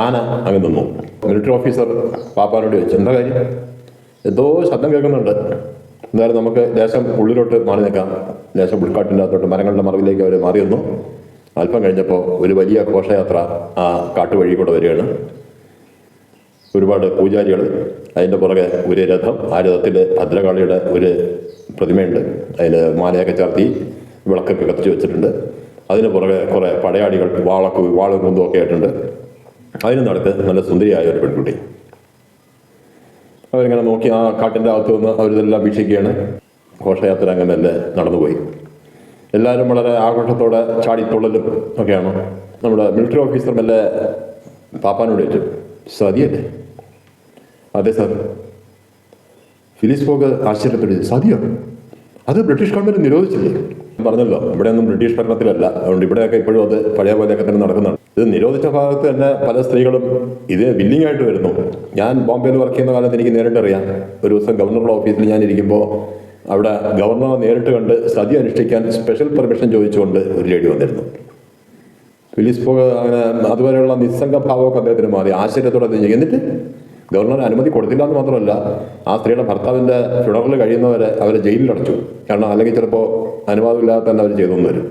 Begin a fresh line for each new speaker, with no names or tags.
ആന അങ്ങ് നിന്നു. മിലിറ്ററി ഓഫീസർ പാപ്പാനോട് ചോദിച്ചു, എന്താ കാര്യം? എന്തോ ശബ്ദം കേൾക്കുന്നുണ്ട്, എന്തായാലും നമുക്ക് ദേശം ഉള്ളിലോട്ട് മാറി നിൽക്കാം. ദേശം ഉൾക്കാട്ടിൻ്റെ അകത്തോട്ട് മരങ്ങളുടെ മറവിലേക്ക് അവർ മാറി വന്നു. അല്പം കഴിഞ്ഞപ്പോൾ ഒരു വലിയ ഘോഷയാത്ര ആ കാട്ടുവഴി കൂടെ വരികയാണ്. ഒരുപാട് പൂജാരികൾ, അതിൻ്റെ പുറകെ ഒരു രഥം, ആ രഥത്തിൽ ഭദ്രകാളിയുടെ ഒരു പ്രതിമയുണ്ട്, അതിൽ മാലയൊക്കെ ചാർത്തി വിളക്കൊക്കെ കത്തിച്ച് വെച്ചിട്ടുണ്ട്. അതിന് പുറകെ കുറേ പടയാളികൾ വാളും കുന്തും ഒക്കെ ആയിട്ടുണ്ട്. അതിന് നടക്ക് നല്ല സുന്ദരിയായ ഒരു പെൺകുട്ടി. അവരിങ്ങനെ നോക്കി ആ കാട്ടിൻ്റെ അകത്ത് നിന്ന് അവരിതെല്ലാം വീക്ഷിക്കുകയാണ്. ഘോഷയാത്ര അങ്ങനെ മെല്ലെ നടന്നുപോയി. എല്ലാവരും വളരെ ആഘോഷത്തോടെ ചാടിത്തുള്ളലും ഒക്കെയാണ്. നമ്മുടെ മിലിറ്ററി ഓഫീസർ മെല്ലെ പാപ്പാനോട് ചോദിച്ചു, സതിയല്ലേ? അതെ സാർ. ഫിലിസ് ഫോഗ് ആശ്ചര്യപ്പെട്ടു, സതിയോ? അത് ബ്രിട്ടീഷ് ഗവൺമെൻറ് നിരോധിച്ചില്ലേ? പറഞ്ഞല്ലോ, ഇവിടെയൊന്നും ബ്രിട്ടീഷ് ഭരണത്തിലല്ല, അതുകൊണ്ട് ഇവിടെയൊക്കെ ഇപ്പോഴും അത് പഴയ പോലെയൊക്കെ തന്നെ നടക്കുന്നുണ്ട്. ഇത് നിരോധിച്ച ഭാഗത്ത് തന്നെ പല സ്ത്രീകളും ഇത് ബില്ലിംഗ് ആയിട്ട് വരുന്നു. ഞാൻ ബോംബെയിൽ വർക്ക് ചെയ്യുന്ന കാലത്ത് എനിക്ക് നേരിട്ടറിയാം. ഒരു ദിവസം ഗവർണറുടെ ഓഫീസിൽ ഞാൻ ഇരിക്കുമ്പോൾ അവിടെ ഗവർണറെ നേരിട്ട് കണ്ട് സതി അനുഷ്ഠിക്കാൻ സ്പെഷ്യൽ പെർമിഷൻ ചോദിച്ചുകൊണ്ട് ഒരു ലേഡി വന്നിരുന്നു. ഫിലിസ് ഫോഗ് അങ്ങനെ അതുവരെയുള്ള നിസ്സംഗ ഭാവമൊക്കെ അദ്ദേഹത്തിന് മാറി. ആശ്ചര്യത്തോടെ എന്നിട്ട് ഗവർണർ അനുമതി കൊടുത്തില്ല എന്ന് മാത്രമല്ല, ആ സ്ത്രീയുടെ ഭർത്താവിൻ്റെ ഫ്യൂണറൽ കഴിയുന്നവരെ അവരെ ജയിലിൽ അടച്ചു. കാരണം അല്ലെങ്കിൽ ചിലപ്പോൾ അനുവാദമില്ലാതെ തന്നെ അവർ ചെയ്തു വരും.